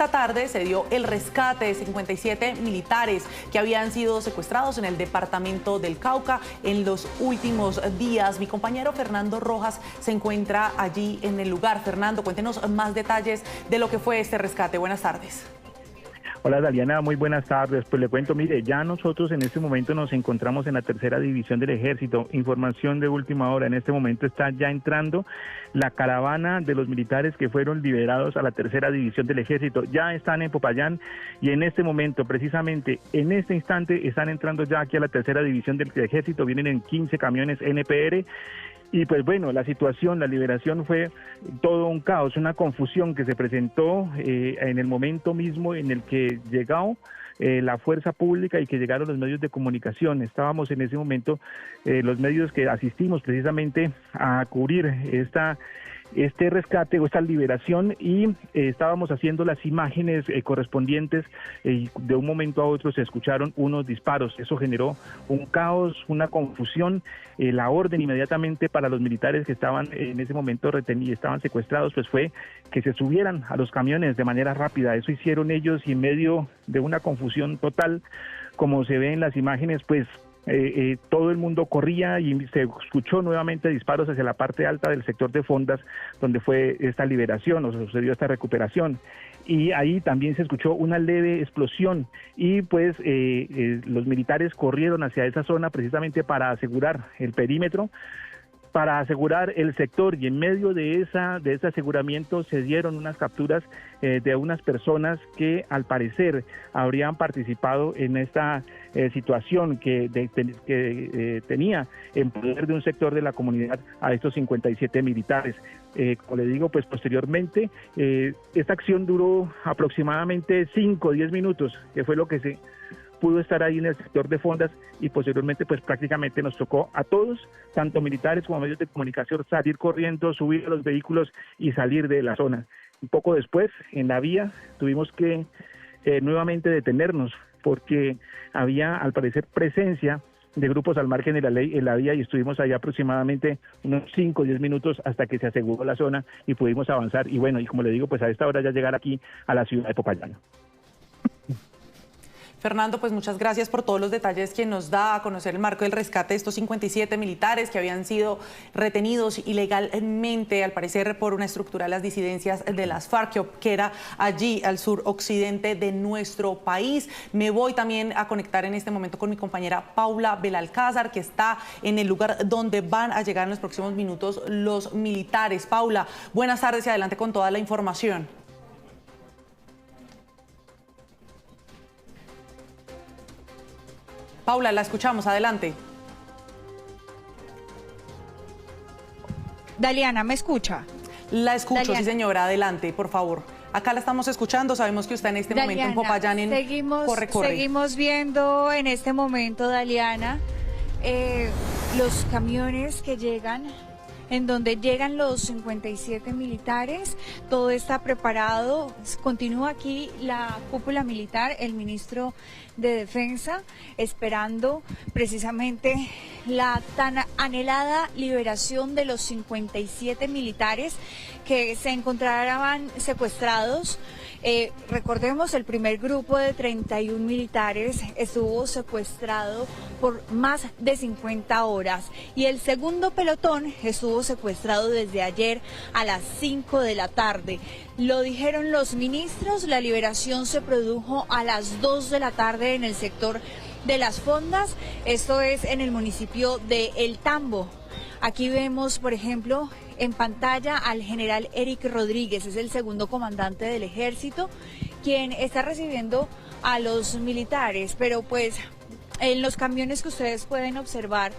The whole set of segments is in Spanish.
esta tarde se dio el rescate de 57 militares que habían sido secuestrados en el departamento del Cauca en los últimos días. Mi compañero Fernando Rojas se encuentra allí en el lugar. Fernando, cuéntenos más detalles de lo que fue este rescate. Buenas tardes. Hola Daliana, muy buenas tardes. Pues le cuento, mire, ya nosotros en este momento nos encontramos en la tercera división del Ejército. Información de última hora, en este momento está ya entrando la caravana de los militares que fueron liberados a la tercera división del Ejército. Ya están en Popayán y en este momento, precisamente en este instante, están entrando ya aquí a la tercera división del Ejército. Vienen en 15 camiones NPR. Y pues bueno, la situación, la liberación fue todo un caos, una confusión que se presentó en el momento mismo en el que llegó la fuerza pública y que llegaron los medios de comunicación. Estábamos en ese momento, los medios que asistimos precisamente a cubrir este rescate o esta liberación y estábamos haciendo las imágenes correspondientes y de un momento a otro se escucharon unos disparos. Eso generó un caos, una confusión. La orden inmediatamente para los militares que estaban en ese momento retenidos, estaban secuestrados, pues fue que se subieran a los camiones de manera rápida. Eso hicieron ellos y en medio de una confusión total, como se ve en las imágenes, pues todo el mundo corría y se escuchó nuevamente disparos hacia la parte alta del sector de Fondas, donde fue esta liberación o sucedió esta recuperación. Y ahí también se escuchó una leve explosión y pues los militares corrieron hacia esa zona precisamente para asegurar el perímetro, para asegurar el sector, y en medio de ese aseguramiento se dieron unas capturas de unas personas que al parecer habrían participado en esta situación que tenía en poder de un sector de la comunidad a estos 57 militares. Como le digo, pues posteriormente esta acción duró aproximadamente 5 o 10 minutos, que fue lo que se pudo estar ahí en el sector de Fondas, y posteriormente pues prácticamente nos tocó a todos, tanto militares como medios de comunicación, salir corriendo, subir a los vehículos y salir de la zona. Un poco después, en la vía, tuvimos que nuevamente detenernos porque había al parecer presencia de grupos al margen de la ley en la vía y estuvimos allá aproximadamente unos 5 o 10 minutos hasta que se aseguró la zona y pudimos avanzar. Y bueno, y como le digo, pues a esta hora ya llegar aquí a la ciudad de Popayán. Fernando, pues muchas gracias por todos los detalles que nos da a conocer el marco del rescate de estos 57 militares que habían sido retenidos ilegalmente, al parecer por una estructura de las disidencias de las FARC que opera allí al suroccidente de nuestro país. Me voy también a conectar en este momento con mi compañera Paula Belalcázar, que está en el lugar donde van a llegar en los próximos minutos los militares. Paula, buenas tardes y adelante con toda la información. Paula, la escuchamos, adelante. Daliana, ¿me escucha? La escucho, Daliana. Sí señora, adelante, por favor. Acá la estamos escuchando, sabemos que usted en este momento en Popayán Seguimos viendo en este momento, Daliana, los camiones que llegan, en donde llegan los 57 militares, todo está preparado, continúa aquí la cúpula militar, el ministro de Defensa, esperando precisamente la tan anhelada liberación de los 57 militares que se encontraban secuestrados. Recordemos, el primer grupo de 31 militares estuvo secuestrado por más de 50 horas y el segundo pelotón estuvo secuestrado desde ayer a las 5 de la tarde. Lo dijeron los ministros, la liberación se produjo a las 2 de la tarde en el sector de Las Fondas, esto es en el municipio de El Tambo. Aquí vemos, por ejemplo, en pantalla al general Eric Rodríguez, es el segundo comandante del ejército, quien está recibiendo a los militares, pero pues en los camiones que ustedes pueden observar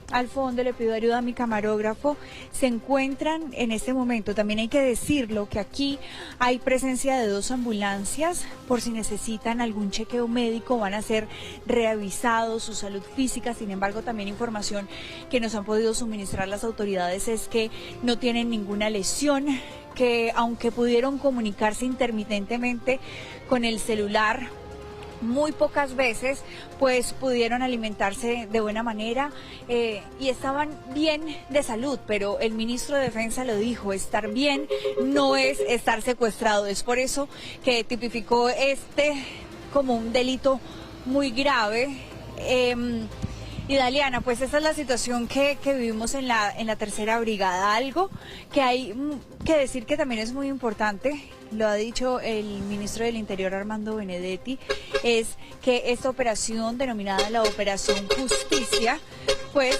al fondo, le pido ayuda a mi camarógrafo, se encuentran en este momento, también hay que decirlo, que aquí hay presencia de 2 ambulancias, por si necesitan algún chequeo médico, van a ser revisados su salud física. Sin embargo, también información que nos han podido suministrar las autoridades es que no tienen ninguna lesión, que aunque pudieron comunicarse intermitentemente con el celular, muy pocas veces pues pudieron alimentarse de buena manera y estaban bien de salud, pero el ministro de Defensa lo dijo, estar bien no es estar secuestrado. Es por eso que tipificó como un delito muy grave. Y Daliana, pues esa es la situación que vivimos en la tercera brigada. Algo que hay que decir que también es muy importante, lo ha dicho el ministro del Interior Armando Benedetti, es que esta operación denominada la Operación Justicia, pues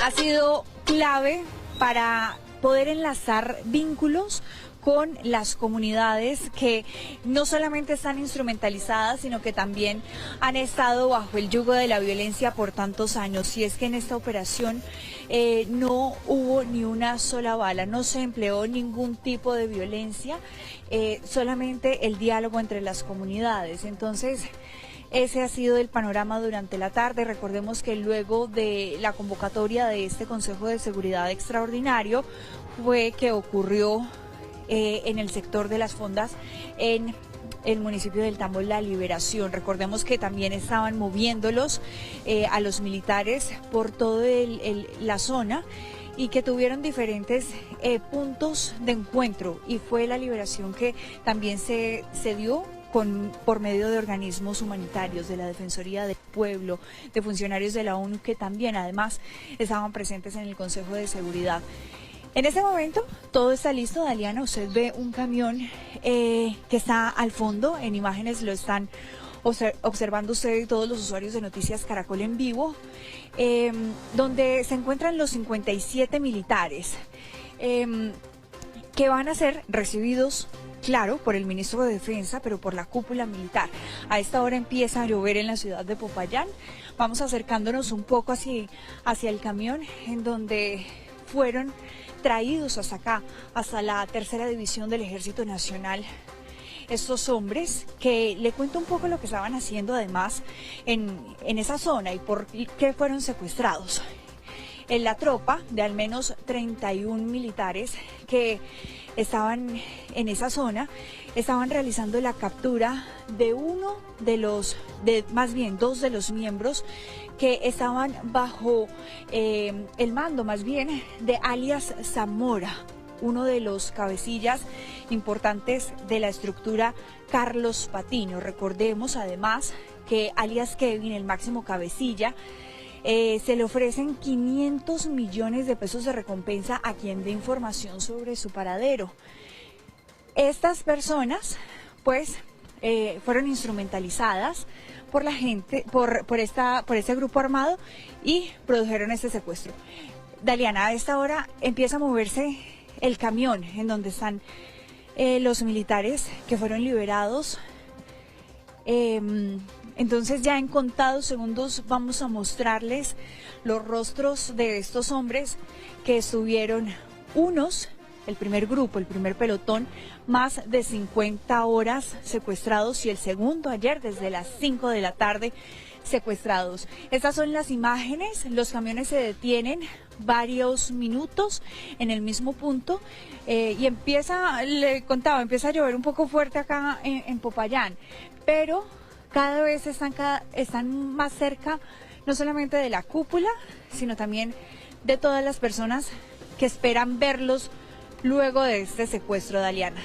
ha sido clave para poder enlazar vínculos con las comunidades que no solamente están instrumentalizadas, sino que también han estado bajo el yugo de la violencia por tantos años. Y es que en esta operación no hubo ni una sola bala, no se empleó ningún tipo de violencia, solamente el diálogo entre las comunidades. Entonces, ese ha sido el panorama durante la tarde. Recordemos que luego de la convocatoria de este Consejo de Seguridad Extraordinario fue que ocurrió en el sector de las fondas en el municipio del Tambo La Liberación. Recordemos que también estaban moviéndolos a los militares por toda la zona y que tuvieron diferentes puntos de encuentro, y fue la liberación que también se dio por medio de organismos humanitarios, de la Defensoría del Pueblo, de funcionarios de la ONU que también además estaban presentes en el Consejo de Seguridad. En este momento todo está listo, Daliana. Usted ve un camión que está al fondo, en imágenes lo están observando usted y todos los usuarios de Noticias Caracol en vivo, donde se encuentran los 57 militares que van a ser recibidos, claro, por el ministro de Defensa, pero por la cúpula militar. A esta hora empieza a llover en la ciudad de Popayán. Vamos acercándonos un poco hacia el camión en donde fueron traídos hasta acá, hasta la tercera división del Ejército Nacional. Estos hombres, que le cuento un poco lo que estaban haciendo además en esa zona y por qué fueron secuestrados. En la tropa de al menos 31 militares que estaban en esa zona, estaban realizando la captura de dos de los miembros que estaban bajo el mando más bien de alias Zamora, uno de los cabecillas importantes de la estructura Carlos Patiño. Recordemos además que alias Kevin, el máximo cabecilla, se le ofrecen 500 millones de pesos de recompensa a quien dé información sobre su paradero. Estas personas, pues, fueron instrumentalizadas por la gente, por este grupo armado, y produjeron este secuestro. Daliana, a esta hora empieza a moverse el camión en donde están los militares que fueron liberados. Entonces ya en contados segundos vamos a mostrarles los rostros de estos hombres que estuvieron el primer grupo, el primer pelotón, más de 50 horas secuestrados, y el segundo ayer desde las 5 de la tarde secuestrados. Estas son las imágenes. Los camiones se detienen varios minutos en el mismo punto y empieza a llover un poco fuerte acá en Popayán, pero cada vez están más cerca no solamente de la cúpula, sino también de todas las personas que esperan verlos luego de este secuestro, Daliana.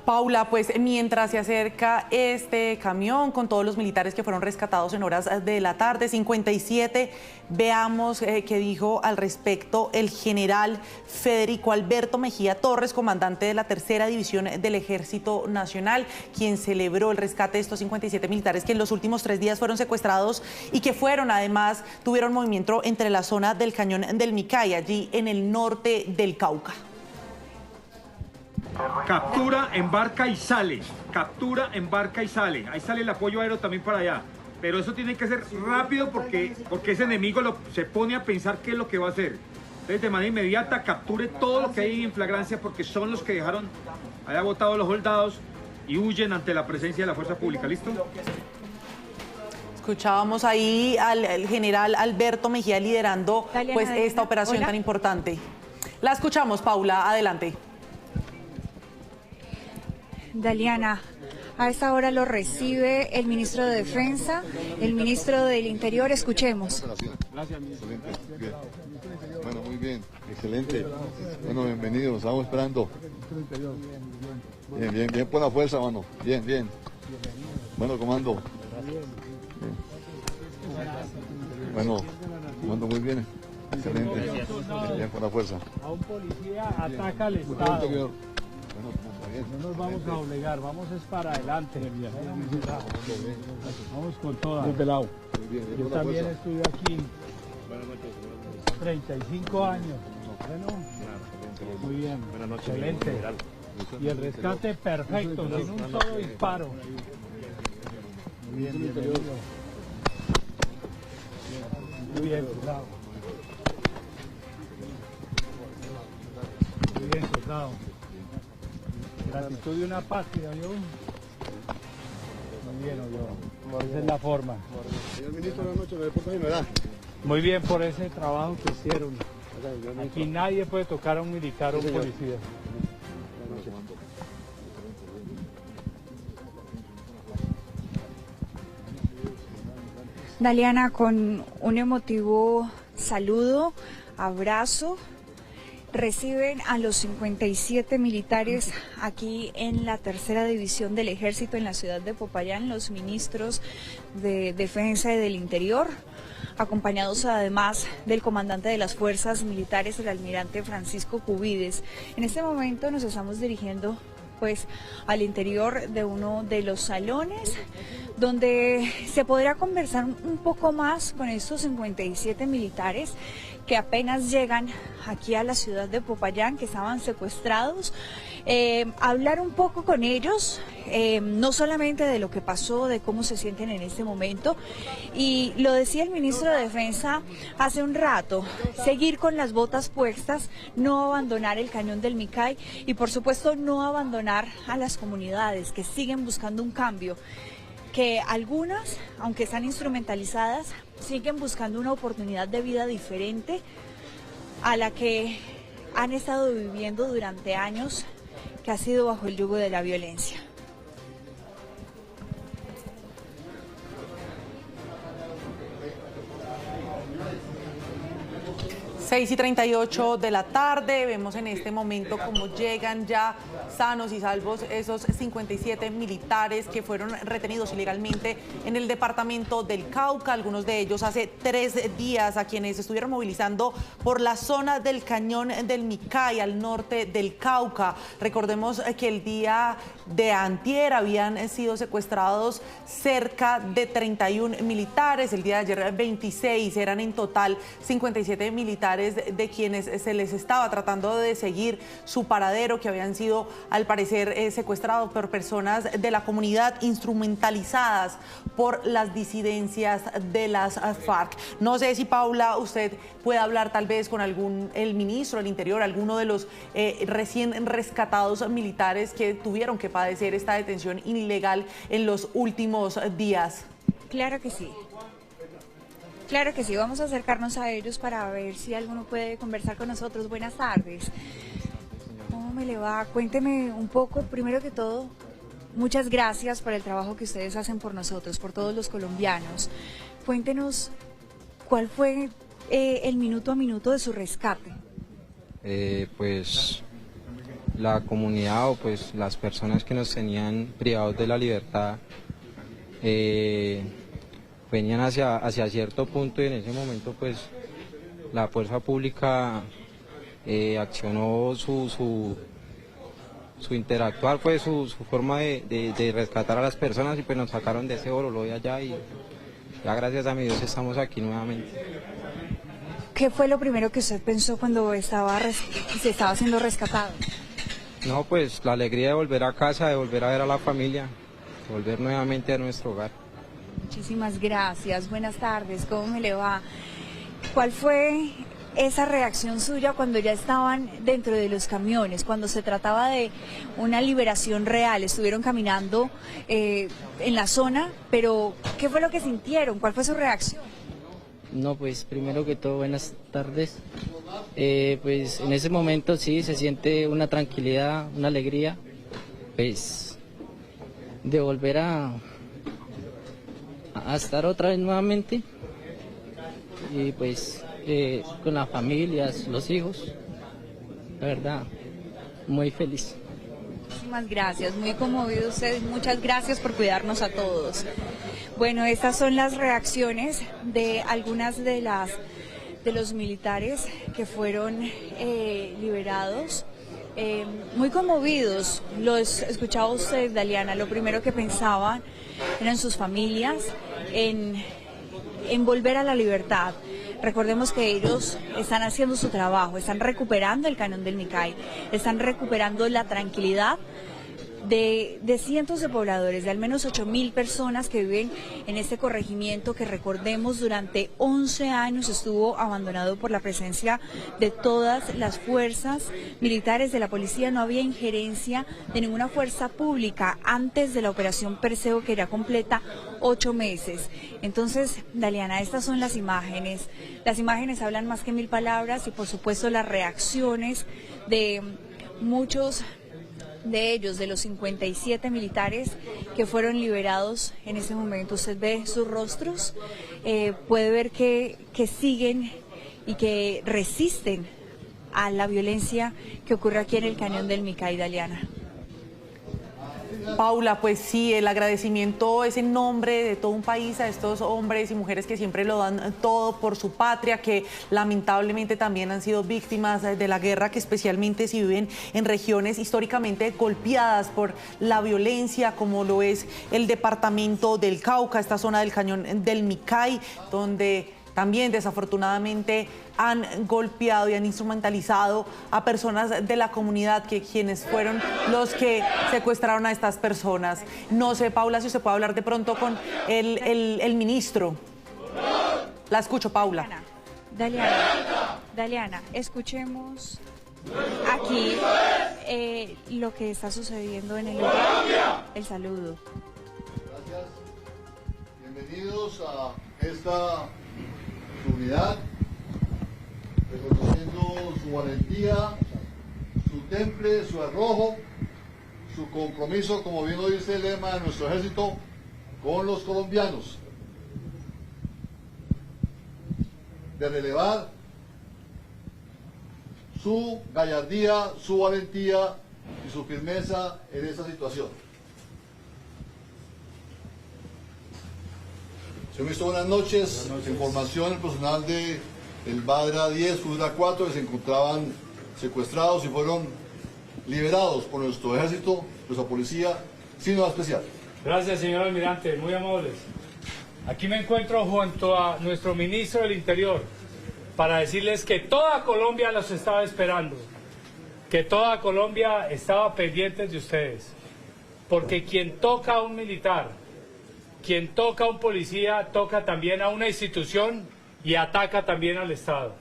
Paula, pues mientras se acerca este camión con todos los militares que fueron rescatados en horas de la tarde, 57, veamos qué dijo al respecto el general Federico Alberto Mejía Torres, comandante de la tercera división del Ejército Nacional, quien celebró el rescate de estos 57 militares que en los últimos 3 días fueron secuestrados y que tuvieron movimiento entre la zona del Cañón del Micay, allí en el norte del Cauca. Captura, embarca y sale. Captura, embarca y sale. Ahí sale el apoyo aéreo también para allá. Pero eso tiene que ser rápido porque ese enemigo se pone a pensar qué es lo que va a hacer. Entonces, de manera inmediata, capture todo lo que hay en flagrancia, porque son los que dejaron allá botados los soldados y huyen ante la presencia de la fuerza pública. ¿Listo? Escuchábamos ahí al general Alberto Mejía liderando esta operación tan importante. La escuchamos, Paula, adelante. Daliana, A esta hora lo recibe el ministro de Defensa, el ministro del Interior. Escuchemos. Gracias, ministro. Bien. Bueno, muy bien, excelente. Bueno, bienvenidos, estamos esperando. Bien por la fuerza, mano. Bien. Bueno, comando. Bueno, comando, muy bien. Excelente. Bien por la fuerza. A un policía ataca al Estado. No nos vamos a doblegar, vamos es para adelante. Vamos con todas. Yo también estuve aquí 35 años. Bueno, muy bien, excelente. Y el rescate perfecto, sin un solo disparo. Muy bien, bienvenido. Muy bien, soldado. Muy bien, soldado. Gratitud de una patria, ¿yo? Muy bien, yo. Esa es la forma. Señor ministro, buenas noches, me reporta general. Muy bien por ese trabajo que hicieron. Aquí nadie puede tocar a un militar o un policía. Daliana, con un emotivo saludo, abrazo, reciben a los 57 militares aquí en la tercera división del Ejército en la ciudad de Popayán, los ministros de Defensa y del Interior, acompañados además del comandante de las fuerzas militares, el almirante Francisco Cubides. En este momento nos estamos dirigiendo pues al interior de uno de los salones donde se podrá conversar un poco más con estos 57 militares que apenas llegan aquí a la ciudad de Popayán, que estaban secuestrados, hablar un poco con ellos, no solamente de lo que pasó, de cómo se sienten en este momento, y lo decía el ministro de Defensa hace un rato, seguir con las botas puestas, no abandonar el cañón del Micay y por supuesto no abandonar a las comunidades que siguen buscando un cambio, que algunas, aunque están instrumentalizadas, siguen buscando una oportunidad de vida diferente a la que han estado viviendo durante años, que ha sido bajo el yugo de la violencia. Seis y 38 de la tarde, vemos en este momento cómo llegan ya sanos y salvos esos 57 militares que fueron retenidos ilegalmente en el departamento del Cauca, algunos de ellos hace 3 días, a quienes estuvieron movilizando por la zona del cañón del Micay, al norte del Cauca. Recordemos que el día de antier habían sido secuestrados cerca de 31 militares, el día de ayer 26, eran en total 57 militares de quienes se les estaba tratando de seguir su paradero, que habían sido al parecer secuestrados por personas de la comunidad instrumentalizadas por las disidencias de las FARC. No sé si, Paula, usted puede hablar tal vez con el ministro del Interior, alguno de los recién rescatados militares que tuvieron que padecer esta detención ilegal en los últimos días. Claro que sí. Claro que sí, vamos a acercarnos a ellos para ver si alguno puede conversar con nosotros. Buenas tardes. ¿Cómo me le va? Cuénteme un poco, primero que todo, muchas gracias por el trabajo que ustedes hacen por nosotros, por todos los colombianos. Cuéntenos, ¿cuál fue el minuto a minuto de su rescate? Pues la comunidad o pues las personas que nos tenían privados de la libertad venían hacia cierto punto, y en ese momento pues la fuerza pública accionó su interactuar, pues su forma de rescatar a las personas, y pues nos sacaron de ese bololo de allá, y ya gracias a mi Dios estamos aquí nuevamente. ¿Qué fue lo primero que usted pensó cuando se estaba siendo rescatado? No, pues la alegría de volver a casa, de volver a ver a la familia, de volver nuevamente a nuestro hogar. Muchísimas gracias, buenas tardes, ¿cómo me le va? ¿Cuál fue esa reacción suya cuando ya estaban dentro de los camiones, cuando se trataba de una liberación real? Estuvieron caminando en la zona, pero ¿qué fue lo que sintieron? ¿Cuál fue su reacción? No, pues primero que todo, buenas tardes. Pues en ese momento sí se siente una tranquilidad, una alegría, pues volver a estar otra vez nuevamente y pues con las familias, los hijos, la verdad, muy feliz. Muchísimas gracias, muy conmovido usted, muchas gracias por cuidarnos a todos. Bueno, estas son las reacciones de algunas de los militares que fueron liberados. Muy conmovidos, los escuchaba usted, Daliana, lo primero que pensaban eran sus familias, en volver a la libertad. Recordemos que ellos están haciendo su trabajo, están recuperando el cañón del Micay, están recuperando la tranquilidad de cientos de pobladores, de al menos 8.000 personas que viven en este corregimiento que, recordemos, durante 11 años estuvo abandonado por la presencia de todas las fuerzas militares de la policía. No había injerencia de ninguna fuerza pública antes de la operación Perseo, que era completa 8 meses. Entonces, Daliana, estas son las imágenes. Las imágenes hablan más que 1000 palabras y, por supuesto, las reacciones de muchos de ellos, de los 57 militares que fueron liberados en ese momento. Usted ve sus rostros, puede ver que siguen y que resisten a la violencia que ocurre aquí en el cañón del Micay, Daliana. Paula, pues sí, el agradecimiento es en nombre de todo un país a estos hombres y mujeres que siempre lo dan todo por su patria, que lamentablemente también han sido víctimas de la guerra, que especialmente si viven en regiones históricamente golpeadas por la violencia, como lo es el departamento del Cauca, esta zona del cañón del Micay, donde también desafortunadamente han golpeado y han instrumentalizado a personas de la comunidad, quienes fueron los que secuestraron a estas personas. No sé, Paula, si usted puede hablar de pronto con el ministro. La escucho, Paula. Daliana, escuchemos aquí lo que está sucediendo en el lugar. El saludo. Gracias. Bienvenidos a esta unidad, reconociendo su valentía, su temple, su arrojo, su compromiso, como bien lo dice el lema de nuestro ejército, con los colombianos, de relevar su gallardía, su valentía y su firmeza en esta situación. Señor Ministro, buenas noches. Información del personal de el Badra 10, Fudra 4, que se encontraban secuestrados y fueron liberados por nuestro ejército, nuestra policía, sin nada especial. Gracias, señor almirante, muy amables. Aquí me encuentro junto a nuestro ministro del Interior para decirles que toda Colombia los estaba esperando, que toda Colombia estaba pendiente de ustedes, porque quien toca a un militar, quien toca a un policía, toca también a una institución y ataca también al Estado.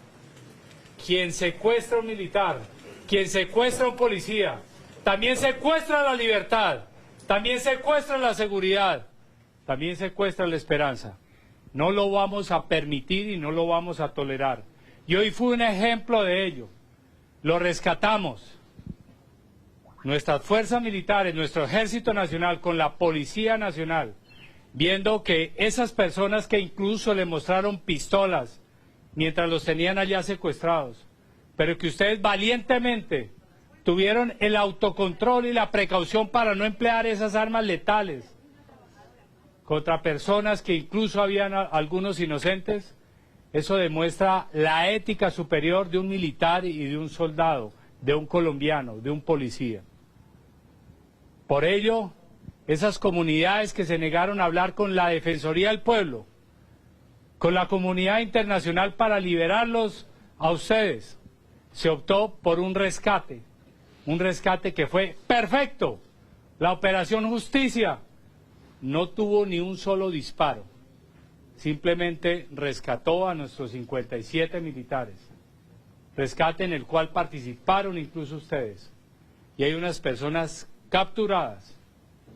Quien secuestra a un militar, quien secuestra a un policía, también secuestra la libertad, también secuestra la seguridad, también secuestra la esperanza. No lo vamos a permitir y no lo vamos a tolerar. Y hoy fue un ejemplo de ello. Lo rescatamos. Nuestras fuerzas militares, nuestro Ejército Nacional con la Policía Nacional, viendo que esas personas que incluso le mostraron pistolas mientras los tenían allá secuestrados, pero que ustedes valientemente tuvieron el autocontrol y la precaución para no emplear esas armas letales contra personas que incluso habían algunos inocentes, eso demuestra la ética superior de un militar y de un soldado, de un colombiano, de un policía. Por ello, esas comunidades que se negaron a hablar con la Defensoría del Pueblo, con la comunidad internacional para liberarlos a ustedes, se optó por un rescate que fue perfecto. La Operación Justicia no tuvo ni un solo disparo, simplemente rescató a nuestros 57 militares, rescate en el cual participaron incluso ustedes, y hay unas personas capturadas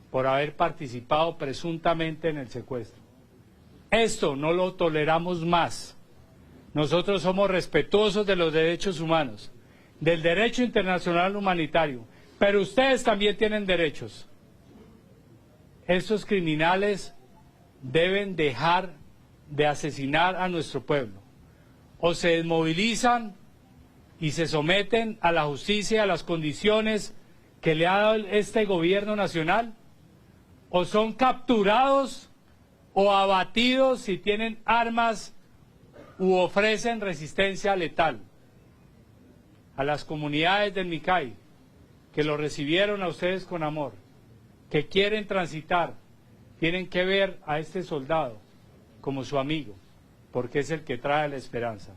por haber participado presuntamente en el secuestro. Esto no lo toleramos más. Nosotros somos respetuosos de los derechos humanos, del derecho internacional humanitario, pero ustedes también tienen derechos. estos criminales deben dejar de asesinar a nuestro pueblo. O se desmovilizan y se someten a la justicia, a las condiciones que le ha dado este gobierno nacional, o son capturados o abatidos si tienen armas u ofrecen resistencia letal. A las comunidades del Micay, que lo recibieron a ustedes con amor, que quieren transitar, tienen que ver a este soldado como su amigo, porque es el que trae la esperanza.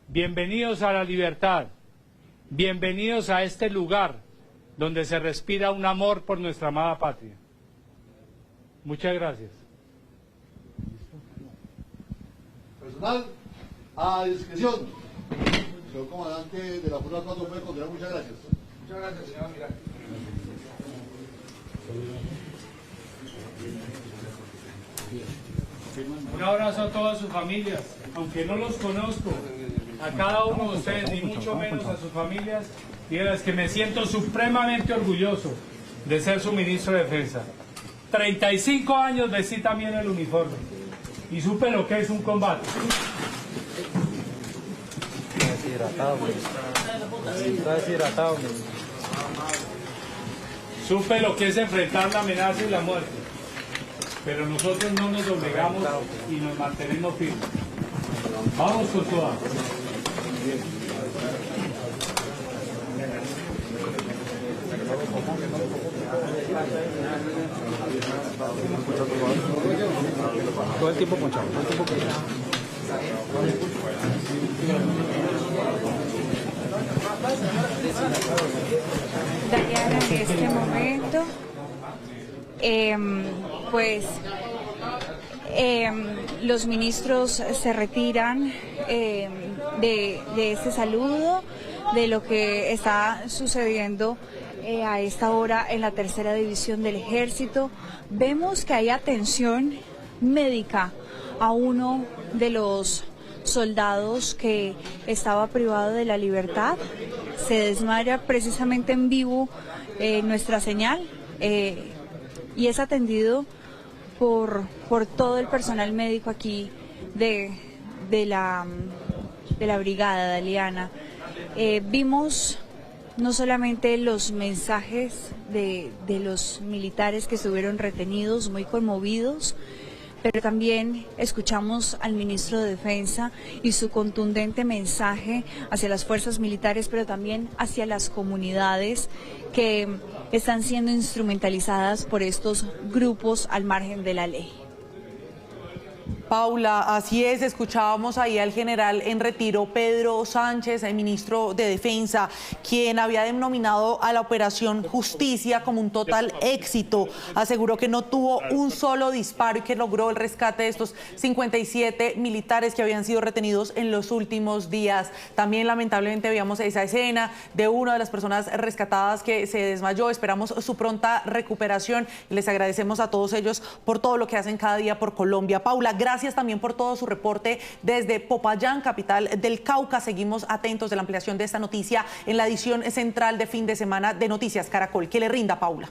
Bienvenidos a la libertad, bienvenidos a este lugar donde se respira un amor por nuestra amada patria. Muchas gracias. Personal a discreción. Señor comandante de la Fuerza 4 puede continuar. Muchas gracias. Muchas gracias, señor almirante. Un abrazo a todas sus familias, aunque no los conozco, a cada uno de ustedes, ni mucho menos a sus familias, díganles que me siento supremamente orgulloso de ser su ministro de Defensa. 35 años vestí también el uniforme y supe lo que es un combate. Supe lo que es enfrentar la amenaza y la muerte, pero nosotros no nos doblegamos y nos mantenemos firmes. Vamos con todas. Todo el tiempo ponchado, todo el tiempo ponchado. Daliana, en este momento, los ministros se retiran de este saludo, de lo que está sucediendo a esta hora en la tercera división del Ejército. Vemos que hay atención médica a uno de los soldados que estaba privado de la libertad. Se desmaya precisamente en vivo nuestra señal y es atendido por todo el personal médico aquí de la brigada Daliana. Vimos no solamente los mensajes de los militares que estuvieron retenidos, muy conmovidos, pero también escuchamos al ministro de Defensa y su contundente mensaje hacia las fuerzas militares, pero también hacia las comunidades que están siendo instrumentalizadas por estos grupos al margen de la ley. Paula, así es, escuchábamos ahí al general en retiro Pedro Sánchez, el ministro de Defensa, quien había denominado a la operación Justicia como un total éxito. Aseguró que no tuvo un solo disparo y que logró el rescate de estos 57 militares que habían sido retenidos en los últimos días. También lamentablemente veíamos esa escena de una de las personas rescatadas que se desmayó. Esperamos su pronta recuperación y les agradecemos a todos ellos por todo lo que hacen cada día por Colombia. Paula, gracias también por todo su reporte desde Popayán, capital del Cauca. Seguimos atentos de la ampliación de esta noticia en la edición central de fin de semana de Noticias Caracol. Que le rinda, Paula.